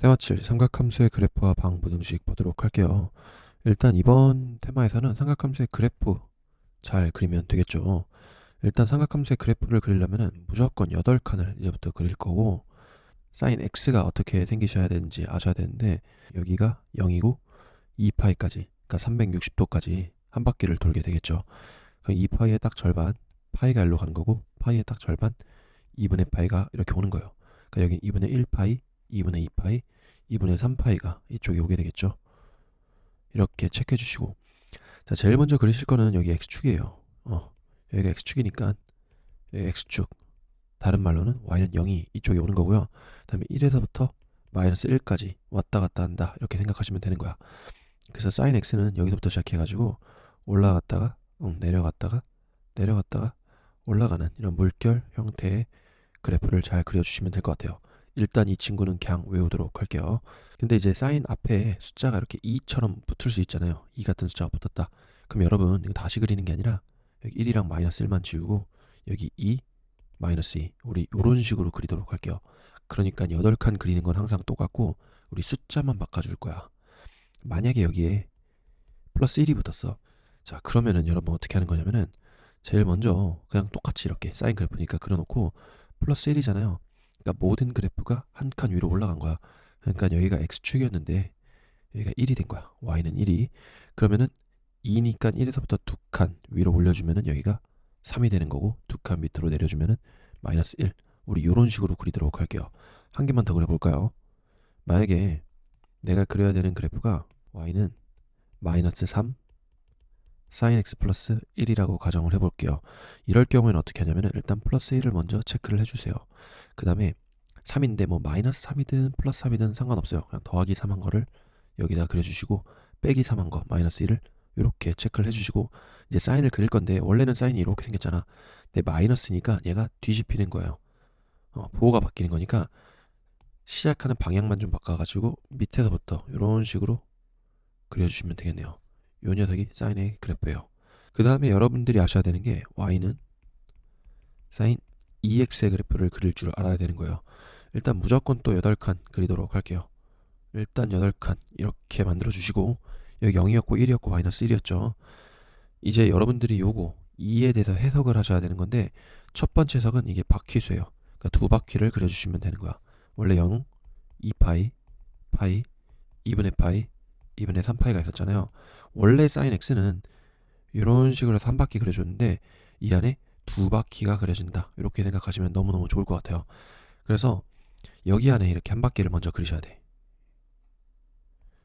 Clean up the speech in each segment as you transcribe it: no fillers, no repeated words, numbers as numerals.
테마 7 삼각함수의 그래프와 방부등식 보도록 할게요. 일단 이번 테마에서는 삼각함수의 그래프 잘 그리면 되겠죠. 일단 삼각함수의 그래프를 그리려면 무조건 8칸을 이제부터 그릴 거고, sin x가 어떻게 생기셔야 되는지 아셔야 되는데, 여기가 0이고 2파이까지, 그러니까 360도까지 한 바퀴를 돌게 되겠죠. 그럼 2파이의 딱 절반 파이가 일로 가는 거고, 파이의 딱 절반 2분의 파이가 이렇게 오는 거예요. 그러니까 여기 2분의 1파이, 2분의 2파이, 2분의 3파이가 이쪽에 오게 되겠죠. 이렇게 체크해 주시고, 자, 제일 먼저 그리실 거는 여기 x축이에요. 여기가 x축이니까 여기 x축, 다른 말로는 y는 0이 이쪽에 오는 거고요. 그 다음에 1에서부터 마이너스 1까지 왔다 갔다 한다, 이렇게 생각하시면 되는 거야. 그래서 sin x는 여기서부터 시작해가지고 올라갔다가 내려갔다가 올라가는 이런 물결 형태의 그래프를 잘 그려주시면 될 것 같아요. 일단 이 친구는 그냥 외우도록 할게요. 근데 이제 사인 앞에 숫자가 이렇게 2처럼 붙을 수 있잖아요. 2 같은 숫자가 붙었다. 그럼 여러분 이거 다시 그리는 게 아니라 여기 1이랑 마이너스 1만 지우고 여기 2, 마이너스 2, 우리 이런 식으로 그리도록 할게요. 그러니까 8칸 그리는 건 항상 똑같고 우리 숫자만 바꿔줄 거야. 만약에 여기에 플러스 1이 붙었어. 자, 그러면은 여러분 어떻게 하는 거냐면은 제일 먼저 그냥 똑같이 이렇게 사인 그래프니까 그려놓고 플러스 1이잖아요. 그러니까 모든 그래프가 한 칸 위로 올라간 거야. 그러니까 여기가 x축이었는데 여기가 1이 된 거야. y는 1이. 그러면은 2니까 1에서부터 2칸 위로 올려주면은 여기가 3이 되는 거고, 2칸 밑으로 내려주면은 마이너스 1. 우리 이런 식으로 그리도록 할게요. 한 개만 더 그려볼까요? 만약에 내가 그려야 되는 그래프가 y는 마이너스 3, sin x 플러스 1이라고 가정을 해볼게요. 이럴 경우에는 어떻게 하냐면 일단 플러스 1을 먼저 체크를 해주세요. 그 다음에 3인데 뭐 마이너스 3이든 플러스 3이든 상관없어요. 그냥 더하기 3한 거를 여기다 그려주시고, 빼기 3한 거 마이너스 1을 이렇게 체크를 해주시고, 이제 사인을 그릴 건데 원래는 사인이 이렇게 생겼잖아. 근데 마이너스니까 얘가 뒤집히는 거예요. 부호가 바뀌는 거니까 시작하는 방향만 좀 바꿔가지고 밑에서부터 이런 식으로 그려주시면 되겠네요. 요 녀석이 사인의 그래프예요. 그 다음에 여러분들이 아셔야 되는 게 y는 사인 2x의 그래프를 그릴 줄 알아야 되는 거예요. 일단 무조건 또 8칸 그리도록 할게요. 일단 8칸 이렇게 만들어 주시고, 여기 0이었고 1이었고 마이너스 1이었죠. 이제 여러분들이 요거 2에 대해서 해석을 하셔야 되는 건데, 첫 번째 해석은 이게 바퀴수예요. 그러니까 두 바퀴를 그려주시면 되는 거야. 원래 0, 2파이, 파이, 2분의 파이, 2분의 3파이가 있었잖아요. 원래 사인 x는 이런 식으로 해서 한 바퀴 그려줬는데 이 안에 두 바퀴가 그려진다, 이렇게 생각하시면 너무너무 좋을 것 같아요. 그래서 여기 안에 이렇게 한 바퀴를 먼저 그리셔야 돼.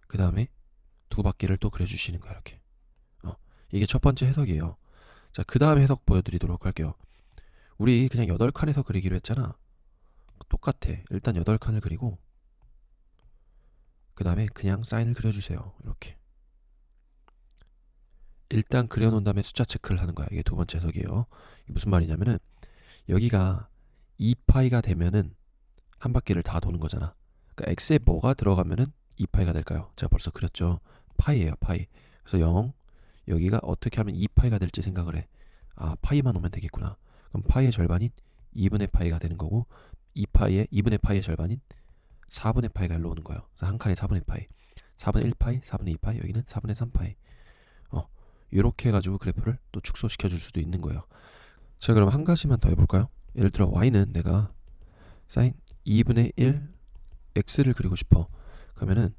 그 다음에 두 바퀴를 또 그려주시는 거야, 이렇게. 이게 첫 번째 해석이에요. 자, 그 다음 해석 보여드리도록 할게요. 우리 그냥 8칸에서 그리기로 했잖아. 똑같아. 일단 8칸을 그리고 그 다음에 그냥 사인을 그려주세요. 이렇게. 일단 그려놓은 다음에 숫자 체크를 하는 거야. 이게 두 번째 해석이에요. 이게 무슨 말이냐면은 여기가 2파이가 되면은 한 바퀴를 다 도는 거잖아. 그러니까 x에 뭐가 들어가면은 2파이가 될까요? 제가 벌써 그렸죠. 파이예요, 파이. 그래서 0, 여기가 어떻게 하면 2파이가 될지 생각을 해. 아, 파이만 오면 되겠구나. 그럼 파이의 절반인 2분의 파이가 되는 거고, 2분의 파이의 절반인 4분의 파이가 일로 오는 거예요. 그래서 한 칸에 4분의 파이, 4분의 1파이, 4분의 2파이, 여기는 4분의 3파이. 이렇게 해가지고 그래프를 또 축소시켜 줄 수도 있는 거예요. 자, 그럼 한 가지만 더 해볼까요? 예를 들어 y는 내가 sin 2분의 1 x를 그리고 싶어. 그러면은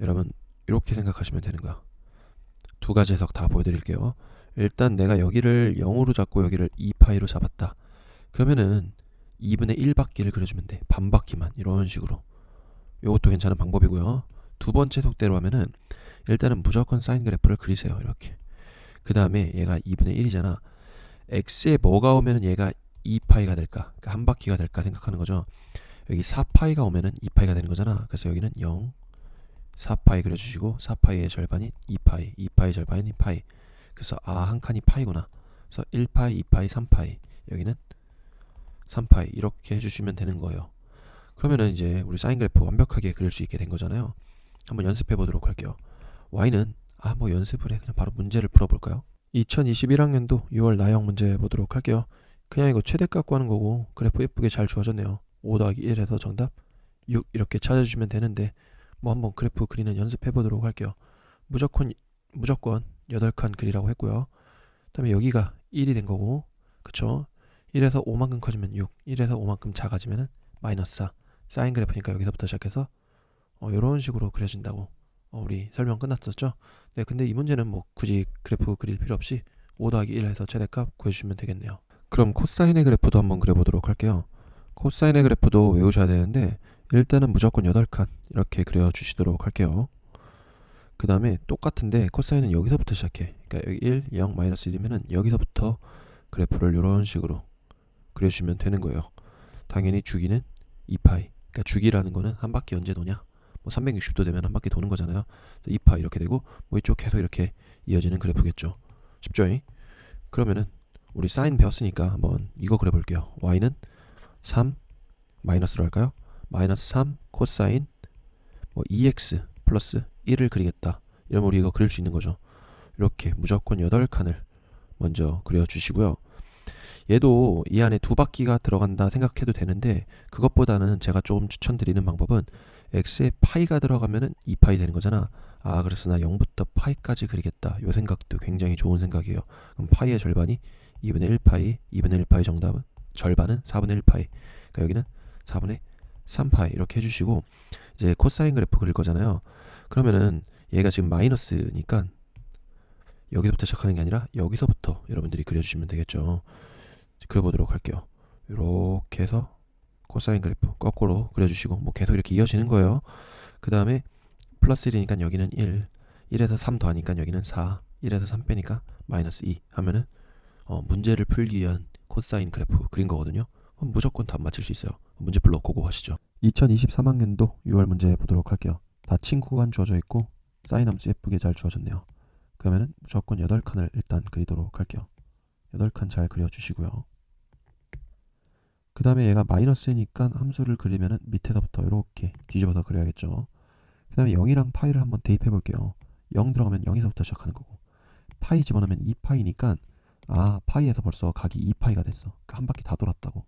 여러분 이렇게 생각하시면 되는 거야. 두 가지 해석 다 보여드릴게요. 일단 내가 여기를 0으로 잡고 여기를 2파이로 잡았다. 그러면은 2분의 1바퀴를 그려주면 돼. 반바퀴만 이런 식으로. 이것도 괜찮은 방법이고요. 두 번째 속대로 하면은 일단은 무조건 사인 그래프를 그리세요. 이렇게. 그 다음에 얘가 2분의 1이잖아. x에 뭐가 오면은 얘가 2파이가 될까? 그러니까 한 바퀴가 될까 생각하는 거죠. 여기 4파이가 오면은 2파이가 되는 거잖아. 그래서 여기는 0, 4파이 그려주시고, 4파이의 절반이 2파이, 2파이 절반이 파이. 그래서 한 칸이 파이구나. 그래서 1파이, 2파이, 3파이. 여기는 3파이. 이렇게 해주시면 되는 거예요. 그러면은 이제 우리 사인 그래프 완벽하게 그릴 수 있게 된 거잖아요. 한번 연습해 보도록 할게요. y는 뭐 연습을 해. 그냥 바로 문제를 풀어볼까요? 2021학년도 6월 나형 문제 보도록 할게요. 그냥 이거 최대값 구하는 거고 그래프 예쁘게 잘 주어졌네요. 5 더하기 1에서 정답 6 이렇게 찾아주시면 되는데 뭐 한번 그래프 그리는 연습해 보도록 할게요. 무조건 8칸 그리라고 했고요. 그다음에 여기가 1이 된 거고, 그쵸? 1에서 5만큼 커지면 6, 1에서 5만큼 작아지면은 마이너스 4. 사인 그래프니까 여기서부터 시작해서 이런 식으로 그려진다고 우리 설명 끝났었죠? 네, 근데 이 문제는 뭐 굳이 그래프 그릴 필요 없이 5 더하기 1 해서 최대값 구해주시면 되겠네요. 그럼 코사인의 그래프도 한번 그려보도록 할게요. 코사인의 그래프도 외우셔야 되는데 일단은 무조건 8칸 이렇게 그려주시도록 할게요. 그 다음에 똑같은데 코사인은 여기서부터 시작해. 그러니까 여기 1, 0, 마이너스 1이면은 여기서부터 그래프를 이런 식으로 그려주시면 되는 거예요. 당연히 주기는 2파이. 그러니까 주기라는 거는 한 바퀴 언제 도냐? 뭐 360도 되면 한 바퀴 도는 거잖아요. 2파이 이렇게 되고 뭐 이쪽 계속 이렇게 이어지는 그래프겠죠. 쉽죠? 그러면은 우리 사인 배웠으니까 한번 이거 그려볼게요. y는 3 마이너스로 할까요? 마이너스 3 코사인 뭐 2x 플러스 1을 그리겠다. 이러면 우리 이거 그릴 수 있는 거죠. 이렇게 무조건 8칸을 먼저 그려주시고요. 얘도 이 안에 두 바퀴가 들어간다 생각해도 되는데 그것보다는 제가 조금 추천드리는 방법은 x에 파이가 들어가면은 2파이 되는 거잖아. 아, 그래서 나 0부터 파이까지 그리겠다. 요 생각도 굉장히 좋은 생각이에요. 그럼 파이의 절반이 2분의 1파이, 2분의 1파이 정답은 절반은 4분의 1파이. 그러니까 여기는 4분의 3파이 이렇게 해주시고 이제 코사인 그래프 그릴 거잖아요. 그러면은 얘가 지금 마이너스니까 여기서부터 시작하는 게 아니라 여기서부터 여러분들이 그려주시면 되겠죠. 그려보도록 할게요. 이렇게 해서 코사인 그래프 거꾸로 그려주시고 뭐 계속 이렇게 이어지는 거예요. 그 다음에 플러스 1이니까 여기는 1, 1에서 3 더하니까 여기는 4, 1에서 3 빼니까 마이너스 2 하면은 문제를 풀기 위한 코사인 그래프 그린 거거든요. 그럼 무조건 답 맞힐 수 있어요. 문제풀로 고고 하시죠. 2023학년도 6월 문제 보도록 할게요. 다 친구가 주어져 있고 사인 함수 예쁘게 잘 주어졌네요. 그러면은 무조건 8칸을 일단 그리도록 할게요. 8칸 잘 그려주시고요. 그 다음에 얘가 마이너스니까 함수를 그리면은 밑에서부터 이렇게 뒤집어서 그려야겠죠. 그 다음에 0이랑 파이를 한번 대입해 볼게요. 0 들어가면 0에서부터 시작하는 거고 파이 집어넣으면 2파이니까 아, 파이에서 벌써 각이 2파이가 됐어. 그러니까 한 바퀴 다 돌았다고.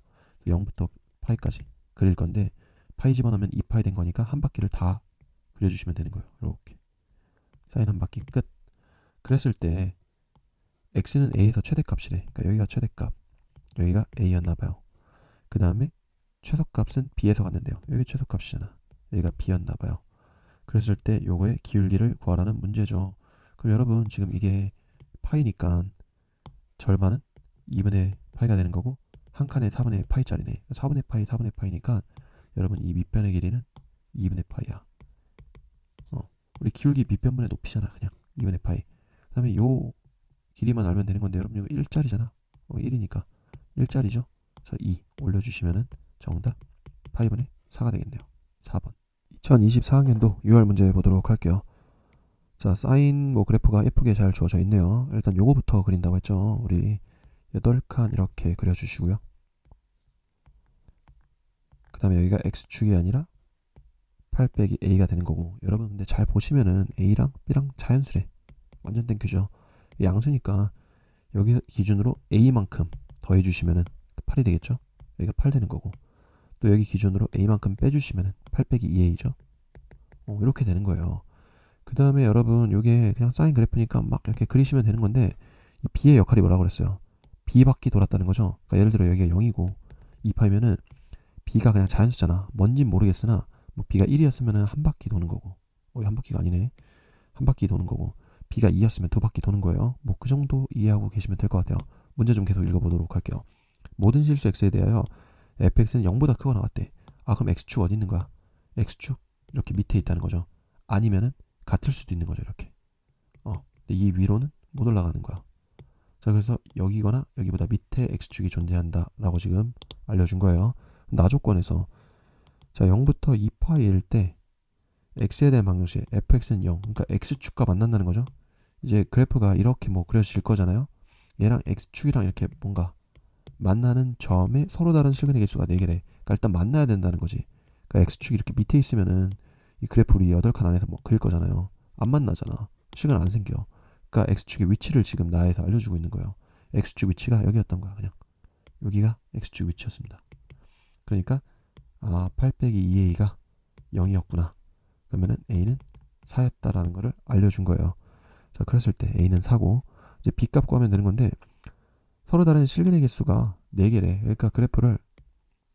0부터 파이까지 그릴 건데 파이 집어넣으면 2파이 된 거니까 한 바퀴를 다 그려주시면 되는 거예요. 이렇게 사인 한 바퀴 끝. 그랬을 때 x는 a에서 최대값이래. 그러니까 여기가 최대값, 여기가 a였나 봐요. 그 다음에 최소값은 b에서 갔는데요. 여기 최소값이잖아. 여기가 b였나 봐요. 그랬을 때 요거의 기울기를 구하라는 문제죠. 그럼 여러분 지금 이게 파이니까 절반은 2분의 파이가 되는 거고 한 칸에 4분의 파이짜리네. 4분의 파이, 4분의 파이니까 여러분 이 밑변의 길이는 2분의 파이야. 우리 기울기 밑변분의 높이잖아. 그냥 2분의 파이. 그 다음에 요 길이만 알면 되는 건데 여러분 이거 1짜리잖아. 1이니까 1짜리죠. 그래서 2 올려주시면은 정답 파이분의 4가 되겠네요. 4번. 2024학년도 6월 문제 보도록 할게요. 자, 사인 뭐 그래프가 예쁘게 잘 주어져 있네요. 일단 요거부터 그린다고 했죠. 우리 8칸 이렇게 그려주시고요. 그 다음에 여기가 x축이 아니라 8 빼기 a가 되는 거고 여러분 근데 잘 보시면은 a랑 b랑 자연수래. 완전 땡큐죠. 양수니까 여기 기준으로 a만큼 더해주시면은 8이 되겠죠. 여기가 8 되는 거고 또 여기 기준으로 a만큼 빼주시면은 8 빼기 2a죠. 이렇게 되는 거예요. 그 다음에 여러분 요게 그냥 사인 그래프니까 막 이렇게 그리시면 되는 건데 이 b의 역할이 뭐라고 그랬어요? b바퀴 돌았다는 거죠. 그러니까 예를 들어 여기가 0이고 2파이면은 b가 그냥 자연수잖아. 뭔진 모르겠으나 뭐 b가 1이었으면은 한 바퀴 도는 거고 한 바퀴가 아니네. 한 바퀴 도는 거고 b가 2였으면 두 바퀴 도는 거예요. 뭐 그 정도 이해하고 계시면 될 것 같아요. 문제 좀 계속 읽어보도록 할게요. 모든 실수 x에 대하여 fx는 0보다 크거나 같대. 아, 그럼 x축 어디 있는 거야? x축 이렇게 밑에 있다는 거죠. 아니면은 같을 수도 있는 거죠. 이렇게. 근데 이 위로는 못 올라가는 거야. 자, 그래서 여기거나 여기보다 밑에 x축이 존재한다 라고 지금 알려준 거예요. 나 조건에서 자 0부터 2파이일 때 x에 대한 방정식 fx는 0, 그러니까 x축과 만난다는 거죠. 이제 그래프가 이렇게 뭐 그려질 거잖아요. 얘랑 x축이랑 이렇게 뭔가 만나는 점에 서로 다른 실근의 개수가 4개래. 그러니까 일단 만나야 된다는 거지. 그러니까 x축이 이렇게 밑에 있으면은 이 그래프 우리 8칸 안에서 뭐 그릴 거잖아요. 안 만나잖아. 실근 안 생겨. 그러니까 x축의 위치를 지금 나에서 알려주고 있는 거예요. x축 위치가 여기였던 거야. 그냥 여기가 x축 위치였습니다. 그러니까 8 빼기 2a가 0이었구나. 그러면은 A는 4였다라는 거를 알려준 거예요. 자, 그랬을 때 A는 4고 이제 B 값 구하면 되는 건데 서로 다른 실근의 개수가 4개래. 그러니까 그래프를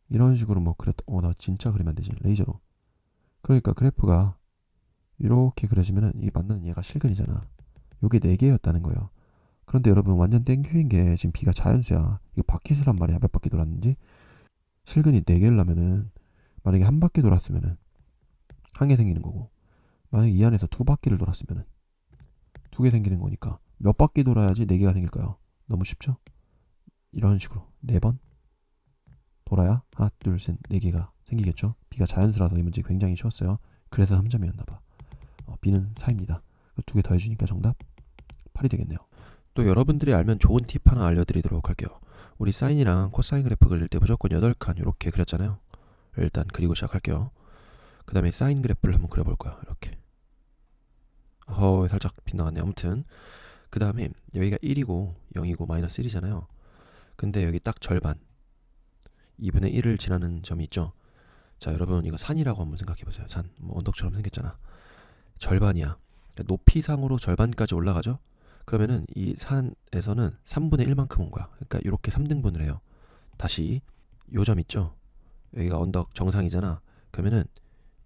이런 식으로 뭐 나 진짜 그리면 안 되지. 레이저로. 그러니까 그래프가 이렇게 그려지면은 이 만나는 얘가 실근이잖아. 요게 4개였다는 거예요. 그런데 여러분 완전 땡큐인 게 지금 B가 자연수야. 이거 바퀴수란 말이야. 몇 바퀴 돌았는지. 실근이 4개려면은 만약에 한 바퀴 돌았으면은 한 개 생기는 거고 만약에 이 안에서 두 바퀴를 돌았으면은 두 개 생기는 거니까 몇 바퀴 돌아야지 4개가 생길까요? 너무 쉽죠? 이런 식으로 4번 돌아야 하나 둘 셋 4개가 생기겠죠? B가 자연수라서 이 문제 굉장히 쉬웠어요. 그래서 3점이었나봐. B는 4입니다. 두 개 더해주니까 정답 8이 되겠네요. 또 여러분들이 알면 좋은 팁 하나 알려드리도록 할게요. 우리 사인이랑 코사인 그래프 그릴 때 무조건 8칸 이렇게 그렸잖아요. 일단 그리고 시작할게요. 그 다음에 사인 그래프를 한번 그려볼 거야. 이렇게. 살짝 빗나갔네. 아무튼 그 다음에 여기가 1이고 0이고 마이너스 1이잖아요. 근데 여기 딱 절반 2분의 1을 지나는 점이 있죠. 자, 여러분 이거 산이라고 한번 생각해보세요. 산, 뭐 언덕처럼 생겼잖아. 절반이야. 그러니까 높이상으로 절반까지 올라가죠. 그러면은 이 산에서는 3분의 1만큼 온 거야. 그러니까 이렇게 3등분을 해요. 다시 요 점 있죠. 여기가 언덕 정상이잖아. 그러면은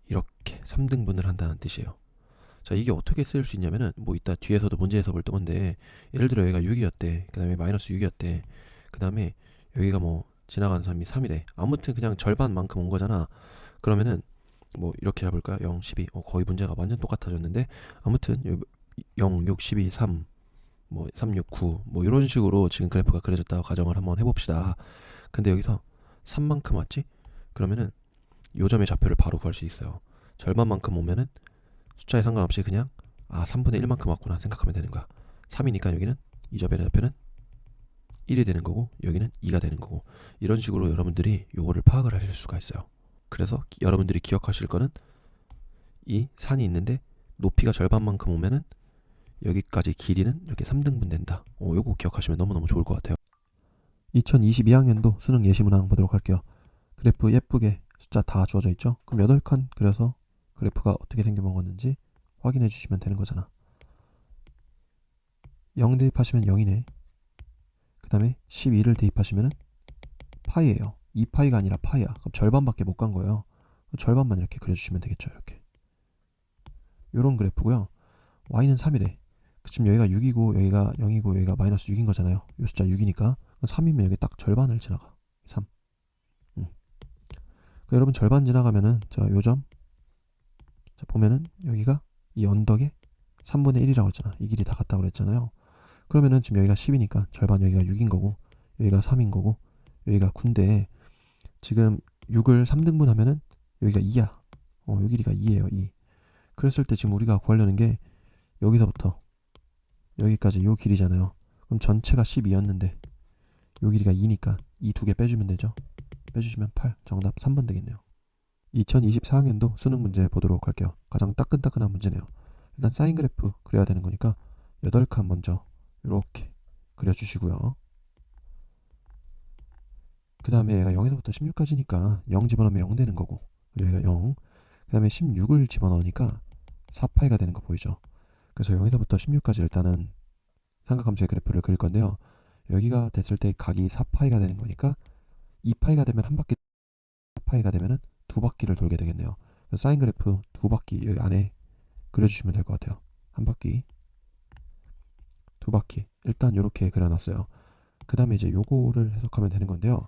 이렇게 3등분을 한다는 뜻이에요. 자, 이게 어떻게 쓰일 수 있냐면은 뭐 이따 뒤에서도 문제에서 볼 건데 예를 들어 여기가 6이었대. 그 다음에 마이너스 6이었대. 그 다음에 여기가 뭐 지나가는 사람이 3이래. 아무튼 그냥 절반만큼 온 거잖아. 그러면은 뭐 이렇게 잡을까요? 0, 12. 거의 문제가 완전 똑같아졌는데 아무튼 0, 6, 12, 3, 뭐 3, 6, 9, 뭐 이런 식으로 지금 그래프가 그려졌다고 가정을 한번 해봅시다. 근데 여기서 3만큼 왔지? 그러면은 요 점의 좌표를 바로 구할 수 있어요. 절반만큼 오면은 숫자에 상관없이 그냥 3분의 1만큼 왔구나 생각하면 되는 거야. 3이니까 여기는 이 점의 좌표는 1이 되는 거고 여기는 2가 되는 거고 이런 식으로 여러분들이 요거를 파악을 하실 수가 있어요. 그래서 여러분들이 기억하실 거는 이 산이 있는데 높이가 절반만큼 오면은 여기까지 길이는 이렇게 3등분 된다. 요거 기억하시면 너무너무 좋을 것 같아요. 2022학년도 수능 예시 문항 보도록 할게요. 그래프 예쁘게 숫자 다 주어져 있죠? 그럼 8칸 그려서 그래프가 어떻게 생겨먹었는지 확인해 주시면 되는 거잖아. 0 대입하시면 0이네. 그 다음에 12를 대입하시면 파이예요. 2파이가 아니라 파이야. 그럼 절반밖에 못 간 거예요. 절반만 이렇게 그려주시면 되겠죠. 이렇게. 요런 그래프고요. y는 3이래. 지금 여기가 6이고 여기가 0이고 여기가 마이너스 6인 거잖아요. 요 숫자 6이니까 3이면 여기 딱 절반을 지나가. 3. 여러분 절반 지나가면은 자, 요점 자, 보면은 여기가 이 언덕에 3분의 1이라고 했잖아. 이 길이 다 같다고 그랬잖아요. 그러면은 지금 여기가 10이니까 절반 여기가 6인 거고 여기가 3인 거고 여기가 9인데 지금 6을 3등분 하면은 여기가 2야. 요 길이가 2예요. 2. 그랬을 때 지금 우리가 구하려는 게 여기서부터 여기까지 요 길이잖아요. 그럼 전체가 12였는데 요 길이가 2니까 이 두 개 빼주면 되죠. 빼주시면 8. 정답 3번 되겠네요. 2024학년도 수능 문제 보도록 할게요. 가장 따끈따끈한 문제네요. 일단 사인 그래프 그려야 되는 거니까 8칸 먼저 이렇게 그려주시고요. 그 다음에 얘가 0에서부터 16까지니까 0 집어넣으면 0 되는 거고 그리고 얘가 0. 그 다음에 16을 집어넣으니까 4파이가 되는 거 보이죠. 그래서 0에서부터 16까지 일단은 삼각함수의 그래프를 그릴 건데요. 여기가 됐을 때 각이 4파이가 되는 거니까 2파이가 되면 한 바퀴, 4파이가 되면은 두 바퀴를 돌게 되겠네요. 사인 그래프 두 바퀴 여기 안에 그려주시면 될 것 같아요. 한 바퀴, 두 바퀴. 일단 이렇게 그려놨어요. 그 다음에 이제 요거를 해석하면 되는 건데요.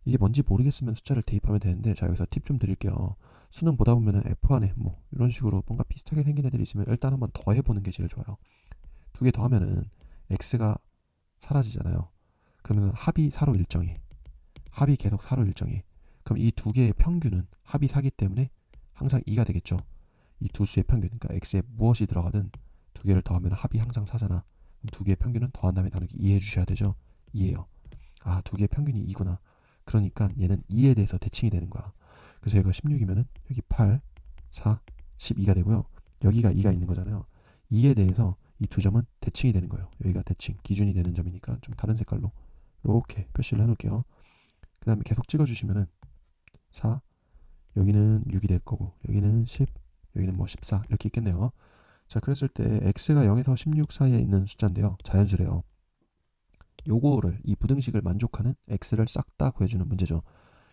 이게 뭔지 모르겠으면 숫자를 대입하면 되는데 자 여기서 팁 좀 드릴게요. 수능 보다 보면은 F 안에 뭐 이런 식으로 뭔가 비슷하게 생긴 애들이 있으면 일단 한번 더 해보는 게 제일 좋아요. 두 개 더 하면은 X가 사라지잖아요. 그러면 합이 4로 일정해. 합이 계속 4로 일정해. 그럼 이 두 개의 평균은 합이 4기 때문에 항상 2가 되겠죠. 이 두 수의 평균, 그러니까 x에 무엇이 들어가든 두 개를 더하면 합이 항상 4잖아. 두 개의 평균은 더한 다음에 나누기 2 해주셔야 되죠. 2예요. 두 개의 평균이 2구나. 그러니까 얘는 2에 대해서 대칭이 되는 거야. 그래서 여기가 16이면은 여기 8, 4, 12가 되고요. 여기가 2가 있는 거잖아요. 2에 대해서 이 두 점은 대칭이 되는 거예요. 여기가 대칭, 기준이 되는 점이니까 좀 다른 색깔로 이렇게 표시를 해놓을게요. 그 다음에 계속 찍어주시면은 4, 여기는 6이 될 거고 여기는 10, 여기는 뭐 14 이렇게 있겠네요. 자, 그랬을 때 x가 0에서 16 사이에 있는 숫자인데요. 자연수래요. 요거를 이 부등식을 만족하는 x를 싹 다 구해주는 문제죠.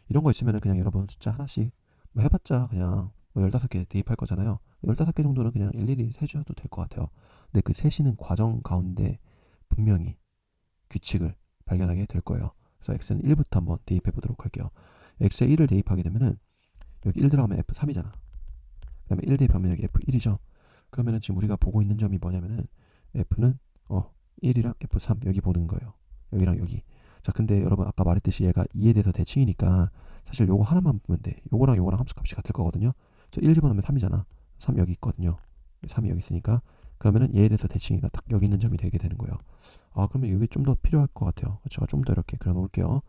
이런 거 있으면 그냥 여러분 숫자 하나씩 뭐 해봤자 그냥 뭐 15개 대입할 거잖아요. 15개 정도는 그냥 일일이 세줘도 될 것 같아요. 근데 그 세시는 과정 가운데 분명히 규칙을 발견하게 될 거예요. 그래서 x는 1부터 한번 대입해 보도록 할게요. x에 1을 대입하게 되면은 여기 1 들어가면 f3이잖아. 그 다음에 1 대입하면 여기 f1이죠. 그러면은 지금 우리가 보고 있는 점이 뭐냐면은 f는 1이랑 f3 여기 보는 거예요. 여기랑 여기. 자, 근데 여러분 아까 말했듯이 얘가 2에 대해서 대칭이니까 사실 요거 하나만 보면 돼. 요거랑 요거랑 함수값이 같을 거거든요. 저 1 집어넣으면 3이잖아. 3 여기 있거든요. 3이 여기 있으니까 그러면은 얘에 대해서 대칭이가 딱 여기 있는 점이 되게 되는 거예요. 아, 그러면 이게 좀 더 필요할 것 같아요. 제가 좀 더 이렇게 그려 놓을게요.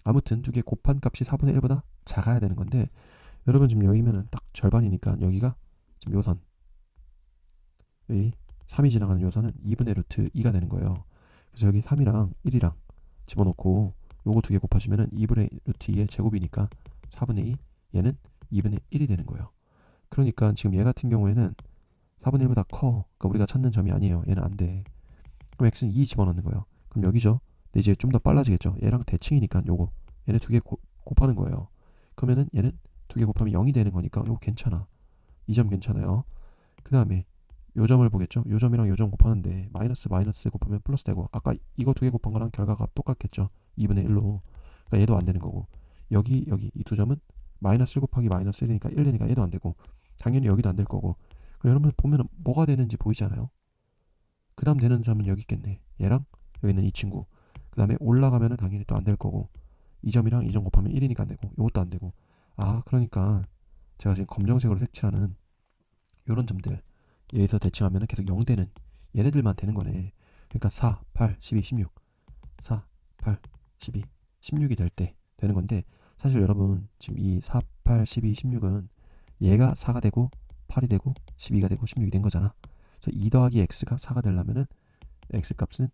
아무튼 두 개 곱한 값이 4분의 1보다 작아야 되는 건데 여러분 지금 여기면은 딱 절반이니까 여기가 지금 요선 여기 3이 지나가는 요선은 2분의 루트 2가 되는 거예요. 그래서 여기 3이랑 1이랑 집어넣고 요거 두 개 곱하시면은 2분의 루트 2의 제곱이니까 4분의 2 얘는 2분의 1이 되는 거예요. 그러니까 지금 얘 같은 경우에는 4분의 1보다 커. 그러니까 우리가 찾는 점이 아니에요. 얘는 안 돼. 그럼 x는 2 집어넣는 거예요. 그럼 여기죠. 근데 이제 좀 더 빨라지겠죠. 얘랑 대칭이니까 요거 얘네 두 개 곱하는 거예요. 그러면은 얘는 두 개 곱하면 0이 되는 거니까 요거 괜찮아. 이 점 괜찮아요. 그 다음에 요 점을 보겠죠. 요 점이랑 요 점 곱하는데 마이너스 마이너스 곱하면 플러스 되고 아까 이거 두 개 곱한 거랑 결과가 똑같겠죠. 2분의 1로. 그러니까 얘도 안 되는 거고 여기 이 두 점은 마이너스 1 곱하기 마이너스 1이니까 1 되니까 얘도 안 되고 당연히 여기도 안 될 거고 여러분 보면 뭐가 되는지 보이잖아요. 그 다음 되는 점은 여기 있겠네. 얘랑 여기 있는 이 친구. 그 다음에 올라가면은 당연히 또 안 될 거고 이 점이랑 이 점 곱하면 1이니까 안 되고 이것도 안 되고 아, 그러니까 제가 지금 검정색으로 색칠하는 요런 점들 얘에서 대칭하면 계속 0 되는 얘네들만 되는 거네. 그러니까 4, 8, 12, 16 4, 8, 12, 16이 될 때 되는 건데 사실 여러분 지금 이 4, 8, 12, 16은 얘가 4가 되고 8이 되고 12가 되고 16이 된 거잖아. 그래서 2 더하기 x가 4가 되려면은 x 값은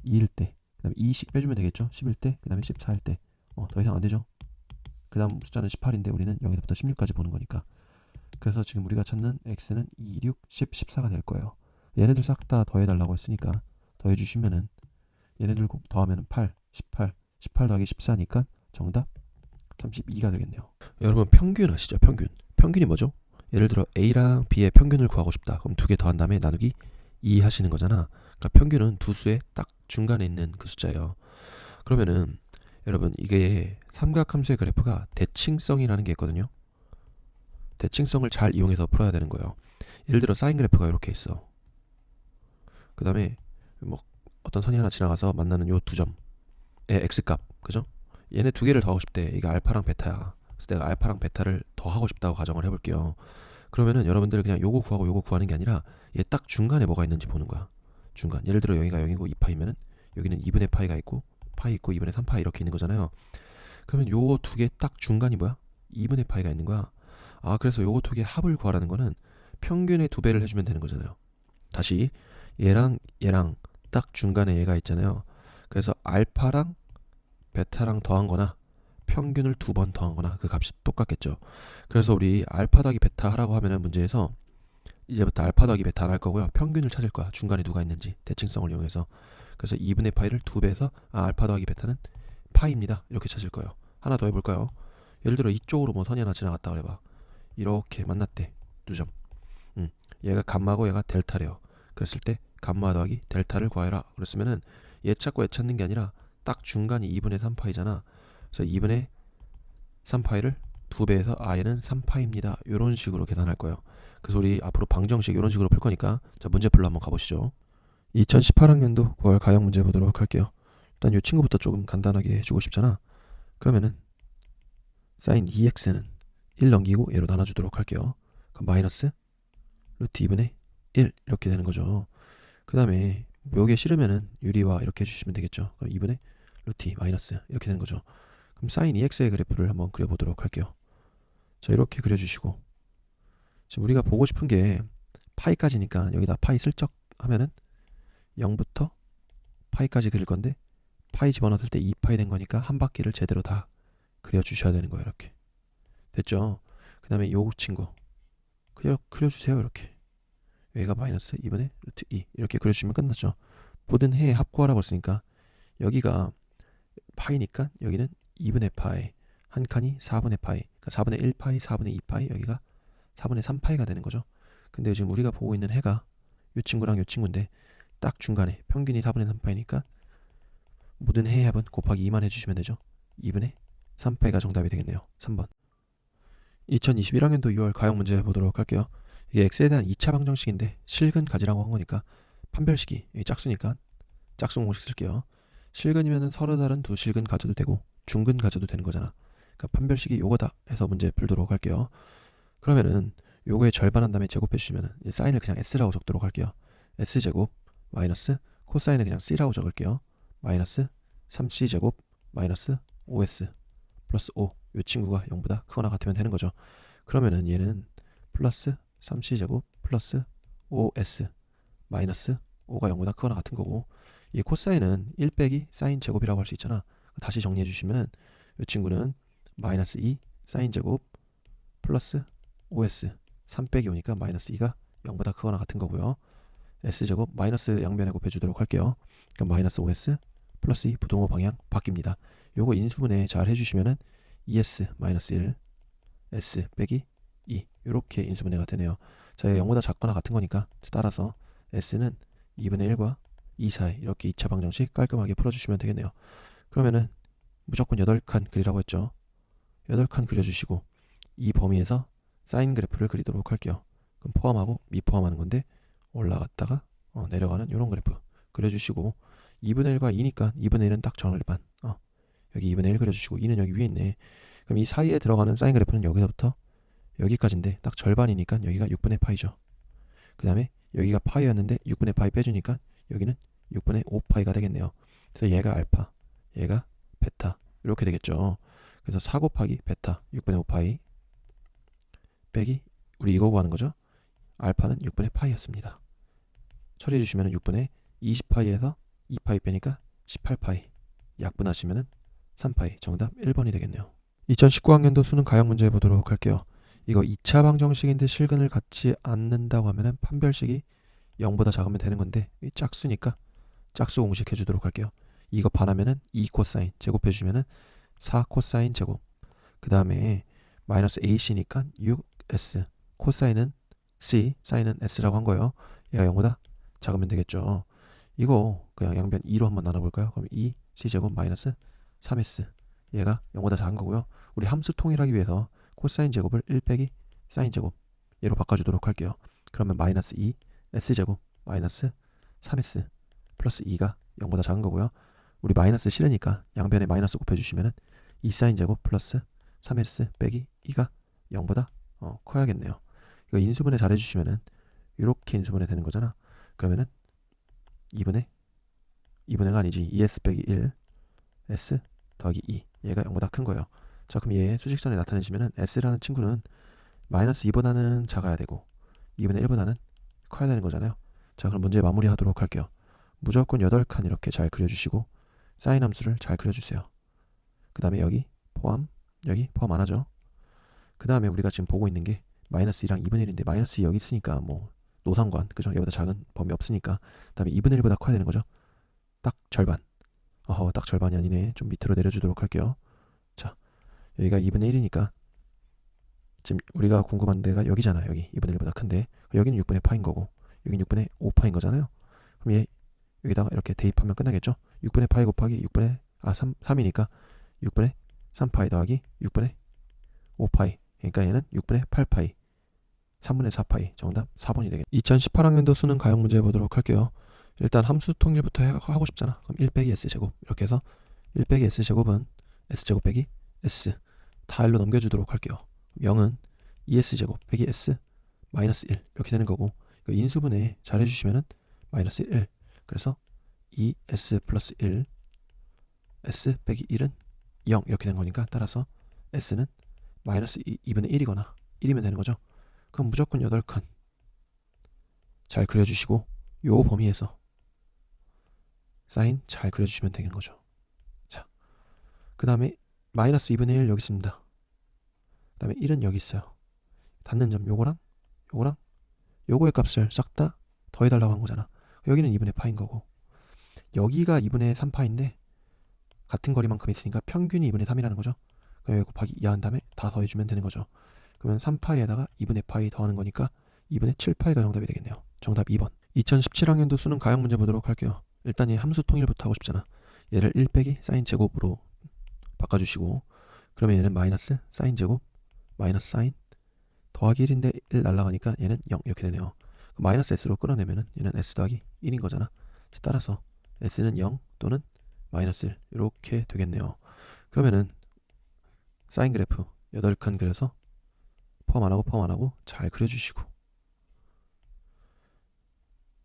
2일 때, 그 다음에 2씩 빼주면 되겠죠. 10일 때, 그 다음에 14일 때. 더 이상 안 되죠. 그 다음 숫자는 18인데 우리는 0에서부터 16까지 보는 거니까. 그래서 지금 우리가 찾는 x는 2, 6, 10, 14가 될 거예요. 얘네들 싹 다 더해달라고 했으니까 더해주시면은 얘네들 더하면 8, 18, 18 더하기 14니까 정답 32가 되겠네요. 여러분 평균 아시죠? 평균. 평균이 뭐죠? 예를 들어 A랑 B의 평균을 구하고 싶다. 그럼 두 개 더한 다음에 나누기 2 하시는 거잖아. 그러니까 평균은 두 수의 딱 중간에 있는 그 숫자예요. 그러면은 여러분 이게 삼각함수의 그래프가 대칭성이라는 게 있거든요. 대칭성을 잘 이용해서 풀어야 되는 거예요. 예를 들어 사인 그래프가 이렇게 있어. 그 다음에 뭐 어떤 선이 하나 지나가서 만나는 요 두 점의 x값, 그죠? 얘네 두 개를 더하고 싶대. 이게 알파랑 베타야. 그래서 내가 알파랑 베타를 더하고 싶다고 가정을 해볼게요. 그러면은 여러분들 그냥 요거 구하고 요거 구하는 게 아니라 얘 딱 중간에 뭐가 있는지 보는 거야. 중간. 예를 들어 여기가 0이고 2파이면은 여기는 2분의 파이가 있고 파이 있고 2분의 3파이 이렇게 있는 거잖아요. 그러면 요거 두 개 딱 중간이 뭐야? 2분의 파이가 있는 거야. 아, 그래서 요거 두 개 합을 구하라는 거는 평균의 2배를 해주면 되는 거잖아요. 다시 얘랑 얘랑 딱 중간에 얘가 있잖아요. 그래서 알파랑 베타랑 더한 거나 평균을 2번 더한 거나 그 값이 똑같겠죠. 그래서 우리 알파 더하기 베타 하라고 하면은 문제에서 이제부터 알파 더하기 베타 안 할 거고요. 평균을 찾을 거야. 중간에 누가 있는지 대칭성을 이용해서. 그래서 2분의 파이를 2배해서 알파 더하기 베타는 파이입니다. 이렇게 찾을 거예요. 하나 더 해볼까요? 예를 들어 이쪽으로 뭐 선이 하나 지나갔다 그래봐. 이렇게 만났대. 두 점. 얘가 감마고 얘가 델타래요. 그랬을 때 감마 더하기 델타를 구하여라. 그랬으면은 얘 찾고 얘 찾는 게 아니라 딱 중간이 2분의 3파이잖아. 그래서 2분의 3파이를 2배해서 얘는 3파입니다. 이런 식으로 계산할 거예요. 그래서 우리 앞으로 방정식 이런 식으로 풀 거니까 자, 문제 풀러 한번 가보시죠. 2018학년도 9월 가형 문제 보도록 할게요. 일단 이 친구부터 조금 간단하게 해주고 싶잖아. 그러면은 사인 2x는 1 넘기고 얘로 나눠주도록 할게요. 그럼 마이너스 루트 2분의 1 이렇게 되는 거죠. 그 다음에 묘게 싫으면은 유리와 이렇게 해주시면 되겠죠. 그럼 2분의 루트 2 마이너스 이렇게 되는 거죠. 그럼 사인 2x의 그래프를 한번 그려보도록 할게요. 자, 이렇게 그려주시고 지금 우리가 보고 싶은 게 파이까지니까 여기다 파이 슬쩍 하면은 0부터 파이까지 그릴 건데 파이 집어넣었을 때 2파이 된 거니까 한 바퀴를 제대로 다 그려주셔야 되는 거예요. 이렇게 됐죠. 그 다음에 요 친구 그려주세요. 이렇게 여기가 마이너스 2분의 루트 2 이렇게 그려주시면 끝났죠. 모든 해의 합구하라고 했으니까 여기가 파이니까 여기는 2분의 파이, 한 칸이 4분의 파이, 그러니까 4분의 1 파이, 4분의 2 파이, 여기가 4분의 3 파이가 되는 거죠. 근데 지금 우리가 보고 있는 해가 요 친구랑 요 친구인데 딱 중간에 평균이 4분의 3 파이니까 모든 해의 합은 곱하기 2만 해주시면 되죠. 2분의 3 파이가 정답이 되겠네요. 3번. 2021학년도 6월 가형 문제 보도록 할게요. 이게 x에 대한 2차 방정식인데 실근 가지라고 한 거니까 판별식이 여기 짝수니까 짝수 공식 쓸게요. 실근이면은 서로 다른 두 실근 가져도 되고 중근 가져도 되는 거잖아. 그러니까 판별식이 요거다 해서 문제 풀도록 할게요. 그러면은 요거의 절반 한 다음에 제곱해 주시면은 사인을 그냥 s라고 적도록 할게요. s제곱 마이너스 코사인을 그냥 c라고 적을게요. 마이너스 3c제곱 마이너스 5s 플러스 5. 요 친구가 0보다 크거나 같으면 되는 거죠. 그러면은 얘는 플러스 3c제곱 플러스 5s 마이너스 5가 0보다 크거나 같은 거고, 이 코사인은 1 빼기 사인 제곱이라고 할 수 있잖아. 다시 정리해 주시면은 이 친구는 마이너스 2 사인 제곱 플러스 5s 3 빼기 5니까 마이너스 2가 0보다 크거나 같은 거고요. s제곱 마이너스 양변에 곱해 주도록 할게요. 그럼 마이너스 5s 플러스 2 부동호 방향 바뀝니다. 요거 인수분해 잘 해주시면은 2s 마이너스 1 s 빼기 2 요렇게 인수분해가 되네요. 자, 0보다 작거나 같은 거니까 따라서 s는 2분의 1과 2 사이 이렇게 2차 방정식 깔끔하게 풀어주시면 되겠네요. 그러면은 무조건 8칸 그리라고 했죠. 8칸 그려주시고 이 범위에서 사인 그래프를 그리도록 할게요. 그럼 포함하고 미포함하는 건데 올라갔다가 내려가는 이런 그래프 그려주시고 2분의 1과 2니까 2분의 1은 딱 절반, 여기 2분의 1 그려주시고 2는 여기 위에 있네. 그럼 이 사이에 들어가는 사인 그래프는 여기서부터 여기까지인데 딱 절반이니까 여기가 6분의 파이죠. 그 다음에 여기가 파이였는데 6분의 파이 빼주니까 여기는 6분의 5파이가 되겠네요. 그래서 얘가 알파, 얘가 베타 이렇게 되겠죠. 그래서 4 곱하기 베타 6분의 5파이 빼기 우리 이거 구하는 거죠. 알파는 6분의 파이였습니다. 처리해 주시면 6분의 20파이에서 2파이 빼니까 18파이, 약분하시면 3파이, 정답 1번이 되겠네요. 2019학년도 수능 가형 문제 보도록 할게요. 이거 2차 방정식인데 실근을 갖지 않는다고 하면은 판별식이 0보다 작으면 되는 건데 짝수니까 짝수 공식 해주도록 할게요. 이거 반하면은 2 코사인 제곱해 주면은 4 코사인 제곱, 그 다음에 마이너스 ac니까 6s, 코사인은 c, 사인은 s라고 한 거예요. 얘가 0보다 작으면 되겠죠. 이거 그냥 양변 2로 한번 나눠볼까요? 그럼 2c제곱 마이너스 3s, 얘가 0보다 작은 거고요. 우리 함수 통일하기 위해서 코사인 제곱을 1 빼기 사인 제곱 얘로 바꿔주도록 할게요. 그러면 마이너스 2 s제곱 마이너스 3s 플러스 2가 0보다 작은 거고요. 우리 마이너스 싫으니까 양변에 마이너스 곱해주시면은 2 사인 제곱 플러스 3s 빼기 2가 0보다 커야겠네요. 이거 인수분해 잘 해주시면은 이렇게 인수분해 되는 거잖아. 그러면은 2분의가 아니지 2s 빼기 1 s 더하기 2 얘가 0보다 큰 거예요. 자, 그럼 얘 수직선에 나타내시면은 s라는 친구는 마이너스 2보다는 작아야 되고 2분의 1보다는 커야 되는 거잖아요. 자, 그럼 문제 마무리하도록 할게요. 무조건 8칸 이렇게 잘 그려주시고 사인 함수를 잘 그려주세요. 그 다음에 여기 포함 안 하죠. 그 다음에 우리가 지금 보고 있는 게 마이너스 2랑 2분의 1인데 마이너스 2 여기 있으니까 뭐 노상관, 그죠? 얘보다 작은 범위 없으니까. 그 다음에 2분의 1보다 커야 되는 거죠. 딱 절반. 딱 절반이 아니네. 좀 밑으로 내려주도록 할게요. 자, 여기가 2분의 1이니까 지금 우리가 궁금한 데가 여기잖아. 여기 2분의 1보다 큰데 여기는 6분의 파인 거고 여기는 6분의 5파인 거잖아요. 그럼 얘 여기다가 이렇게 대입하면 끝나겠죠. 6분의 파이 곱하기 3이니까 6분의 3파이 더하기 6분의 5파이, 그러니까 얘는 6분의 8파이 3분의 4파이, 정답 4번이 되겠네. 2018학년도 수능 가형 문제 보도록 할게요. 일단 함수 통일부터 하고 싶잖아. 그럼 1 빼기 s제곱 이렇게 해서 1 빼기 s제곱은 s제곱 빼기 s 다 1로 넘겨주도록 할게요. 0은 2s제곱 빼기 s 마이너스 1 이렇게 되는 거고, 인수분해 잘 해주시면은 마이너스 1, 그래서 2s 플러스 1 s 빼기 1은 0 이렇게 된 거니까 따라서 s는 마이너스 2분의 1이거나 1이면 되는 거죠. 그럼 무조건 8칸 잘 그려주시고 요 범위에서 사인 잘 그려주시면 되는 거죠. 자, 그 다음에 마이너스 2분의 1 여기 있습니다. 그 다음에 1은 여기 있어요. 닿는 점 요거랑 요거랑 요거의 값을 싹 다 더해달라고 한 거잖아. 여기는 2분의 파인 거고 여기가 2분의 3파인데 같은 거리만큼 있으니까 평균이 2분의 3이라는 거죠. 그럼 여기 곱하기 2 한 다음에 다 더해주면 되는 거죠. 그러면 3파이에다가 2분의 파이 더하는 거니까 2분의 7파이가 정답이 되겠네요. 정답 2번. 2017학년도 수능 가형 문제 보도록 할게요. 일단 이 함수 통일부터 하고 싶잖아. 얘를 1 빼기 사인 제곱으로 바꿔주시고 그러면 얘는 마이너스 사인 제곱 마이너스 사인 더하기 1인데 1 날라가니까 얘는 0 이렇게 되네요. 마이너스 s로 끌어내면은 얘는 s 더하기 1인 거잖아. 따라서 s는 0 또는 마이너스 1 이렇게 되겠네요. 그러면은 사인 그래프 8칸 그려서 포함 안 하고 잘 그려주시고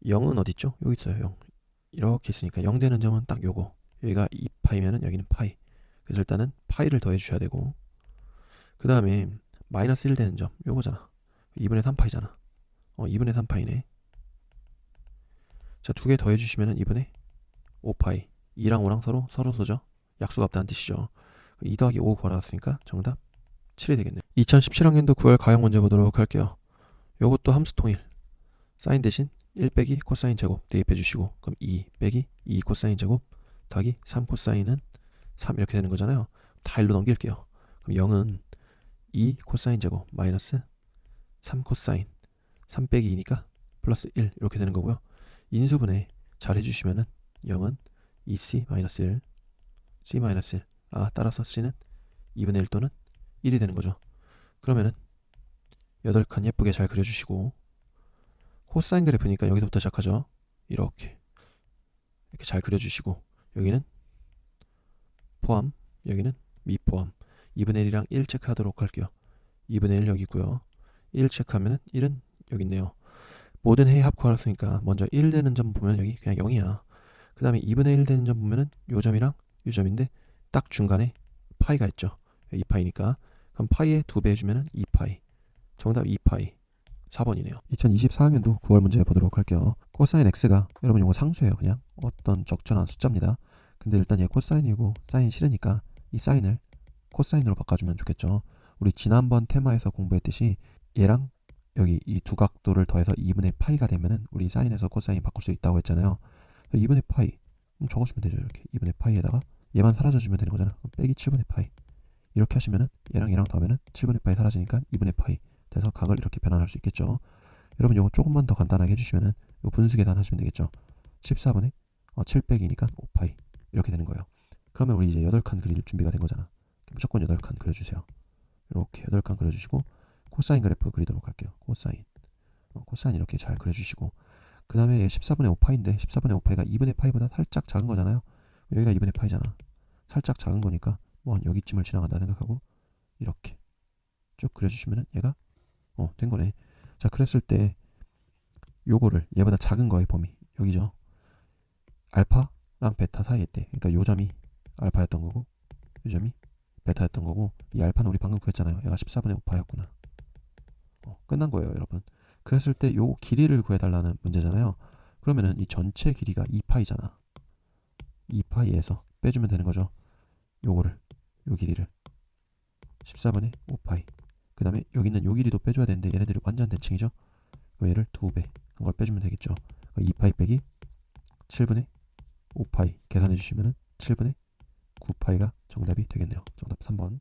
0은 어딨죠? 여기 있어요. 0 이렇게 있으니까 0 되는 점은 딱 요거. 여기가 2파이면은 여기는 파이. 그래서 일단은 파이를 더해 주셔야 되고 그 다음에 마이너스 1 되는 점 요거잖아. 2분의 3파이잖아. 2분의 3파이네. 자, 두 개 더해 주시면은 2분의 5파이. 2랑 5랑 서로 소죠. 약수가 없다는 뜻이죠. 2 더하기 5 구하라왔으니까 정답 7이 되겠네요. 2017학년도 9월 가형 문제 보도록 할게요. 요것도 함수 통일. 사인 대신 1 빼기 코사인 제곱 대입해 주시고 그럼 2 빼기 2 코사인 제곱 더하기 3 코사인은 3 이렇게 되는 거잖아요. 다 일로 넘길게요. 그럼 0은 2 코사인 제곱 마이너스 3 코사인 3 빼기 2니까 플러스 1 이렇게 되는 거고요. 인수분해 잘 해주시면은 0은 2c 마이너스 1 c 마이너스 1 따라서 c는 2분의 1 또는 1이 되는 거죠. 그러면은 8칸 예쁘게 잘 그려주시고 코사인 그래프니까 여기서부터 시작하죠. 이렇게 잘 그려주시고 여기는 포함 여기는 미포함 2분의 1이랑 1 체크하도록 할게요. 2분의 1 여기고요. 1 체크하면은 1은 여기 있네요. 모든 해의 합 구하랬으니까 먼저 1 되는 점 보면 여기 그냥 0이야. 그 다음에 2분의 1 되는 점 보면은 요 점이랑 요 점인데 딱 중간에 파이가 있죠. 2파이니까 그럼 파이에 2배 해주면은 2파이. 정답 2파이 4번이네요. 2024학년도 9월 문제 보도록 할게요. 코사인 x가 여러분 이거 상수예요. 그냥 어떤 적절한 숫자입니다. 근데 일단 얘 코사인이고 사인 싫으니까 이 사인을 코사인으로 바꿔주면 좋겠죠. 우리 지난번 테마에서 공부했듯이 얘랑 여기 이 두 각도를 더해서 2분의 파이가 되면은 우리 사인에서 코사인 바꿀 수 있다고 했잖아요. 2분의 파이 적어주면 되죠. 이렇게 2분의 파이에다가 얘만 사라져주면 되는 거잖아. 빼기 7분의 파이 이렇게 하시면은 얘랑 더하면은 7분의 파이 사라지니까 2분의 파이 돼서 각을 이렇게 변환할 수 있겠죠. 여러분 이거 조금만 더 간단하게 해주시면은 이거 분수 계산하시면 되겠죠. 14분의 7 빼기니까 5파이 이렇게 되는 거예요. 그러면 우리 이제 8칸 그릴 준비가 된 거잖아. 무조건 8칸 그려주세요. 이렇게 8칸 그려주시고 코사인 그래프 그리도록 할게요. 코사인 이렇게 잘 그려주시고 그 다음에 14분의 5파인데 14분의 5파이가 2분의 파이보다 살짝 작은 거잖아요. 여기가 2분의 파이잖아. 살짝 작은 거니까 뭐 여기쯤을 지나간다 생각하고 이렇게 쭉 그려주시면은 얘가 된 거네. 자, 그랬을 때 요거를 얘보다 작은 거의 범위 여기죠. 알파랑 베타 사이에 있대. 그러니까 요 점이 알파였던 거고 요 점이 베타였던 거고 이 알파는 우리 방금 구했잖아요. 얘가 14분의 5파였구나. 끝난 거예요, 여러분. 그랬을 때 요 길이를 구해달라는 문제잖아요. 그러면은 이 전체 길이가 2파이잖아. 2파이에서 빼주면 되는 거죠. 요거를 요 길이를 14분의 5파이 그 다음에 여기 있는 요 길이도 빼줘야 되는데 얘네들이 완전 대칭이죠. 얘를 2배 한 걸 빼주면 되겠죠. 2파이 빼기 7분의 5파이 계산해 주시면은 7분의 9파이가 정답이 되겠네요. 정답 3번.